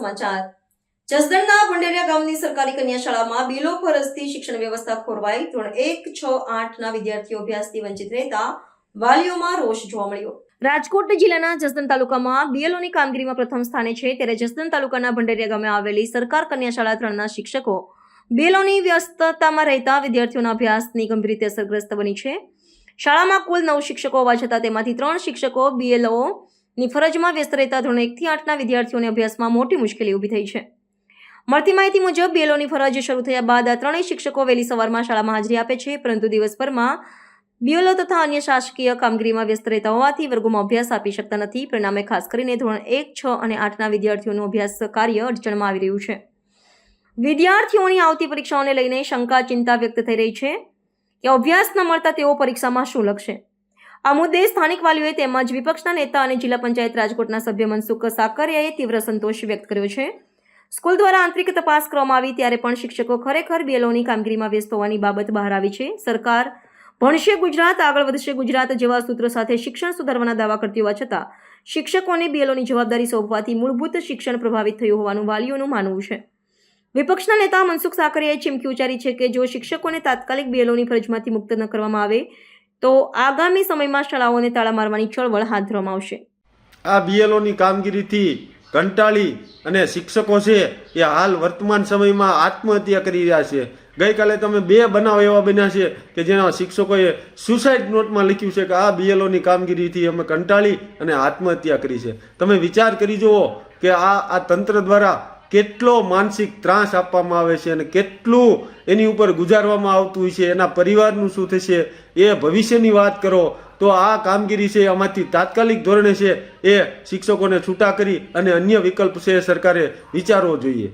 સમાચાર જસદણના ભંડેરિયા ગામની સરકારી કન્યા શાળામાં બીએલઓ ફરજથી શિક્ષણ વ્યવસ્થા ખોરવાઈ ધોરણ 1, 6, 8ના વિદ્યાર્થીઓ અભ્યાસથી વંચિત રહેતા વાલીઓમાં રોષ જોવા મળ્યો। રાજકોટ જિલ્લાના જસદણ તાલુકામાં બીએલઓની કામગીરીમાં પ્રથમ સ્થાને છે, ત્યારે જસદણ તાલુકાના ભંડેરિયા ગામે આવેલી સરકાર કન્યા શાળા 3ના શિક્ષકો બીએલઓની વ્યસ્તતામાં રહેતા વિદ્યાર્થીઓના અભ્યાસની ગંભીર રીતે અસરગ્રસ્ત બની છે। શાળામાં કુલ 9 શિક્ષકો હોવા છતાં તેમાંથી 3 શિક્ષકો બીએલઓની ફરજમાં વ્યસ્ત રહેતા ધોરણ 1 થી 8ના વિદ્યાર્થીઓને અભ્યાસમાં મોટી મુશ્કેલી ઊભી થઈ છે। મળતી માહિતી મુજબ બીએલઓની ફરજ શરૂ થયા બાદ આ ત્રણેય શિક્ષકો વહેલી સવારમાં શાળામાં હાજરી આપે છે, પરંતુ દિવસભરમાં બીએલઓ તથા અન્ય શાસકીય કામગીરીમાં વ્યસ્ત રહેતા હોવાથી વર્ગોમાં અભ્યાસ આપી શકતા નથી। પરિણામે ખાસ કરીને ધોરણ 1, 6 અને 8ના વિદ્યાર્થીઓનું અભ્યાસ કાર્ય અડચણમાં આવી રહ્યું છે। વિદ્યાર્થીઓની આવતી પરીક્ષાઓને લઈને શંકા ચિંતા વ્યક્ત થઈ રહી છે કે અભ્યાસ ન મળતા તેઓ પરીક્ષામાં શું લખશે। આ મુદ્દે સ્થાનિક વાલીઓએ તેમજ વિપક્ષના નેતા અને જિલ્લા પંચાયત રાજકોટના સભ્ય મનસુખ સાકરિયાએ તીવ્ર સંતોષ વ્યક્ત કર્યો છે। સ્કૂલ દ્વારા આંતરિક તપાસ કરવામાં આવી ત્યારે પણ શિક્ષકો ખરેખર બીએલઓની કામગીરીમાં વ્યસ્ત હોવાની બાબત બહાર આવી છે। સરકાર ભણશે ગુજરાત, આગળ વધશે ગુજરાત જેવા સૂત્રો સાથે શિક્ષણ સુધારવાના દાવા કરતી હોવા છતાં શિક્ષકોને બીએલઓની જવાબદારી સોંપવાથી મૂળભૂત શિક્ષણ પ્રભાવિત થયું હોવાનું વાલીઓનું માનવું છે। વિપક્ષના નેતા મનસુખ સાકરિયાએ ચીમકી ઉચ્ચારી છે કે જો શિક્ષકોને તાત્કાલિક બીએલઓની ફરજમાંથી મુક્ત ન કરવામાં આવે તો આગામી સમયમાં શાળાઓને તાળા મારવાની ચળવળ હાથ ધરવામાં આવશે। આ બીએલઓની કામગીરીથી કંટાળી અને શિક્ષકો છે એ હાલ વર્તમાન સમયમાં આત્મહત્યા કરી રહ્યા છે। ગઈકાલે તમે 2 બનાવ એવા બન્યા છે કે જેના શિક્ષકોએ સુસાઇડ નોટમાં લખ્યું છે કે આ બીએલઓની કામગીરીથી અમે કંટાળી અને આત્મહત્યા કરી છે। તમે વિચાર કરી જુઓ કે આ તંત્ર દ્વારા કેટલો માનસિક ત્રાસ આપવામાં આવે છે અને કેટલું એની ઉપર ગુજારવામાં આવતું હોય છે, એના પરિવારનું શું થશે એ ભવિષ્યની વાત કરો તો આ કામગીરી છે આમાંથી તાત્કાલિક ધોરણે છે એ શિક્ષકોને છૂટા કરી અને અન્ય વિકલ્પ છે સરકારે વિચારવો જોઈએ।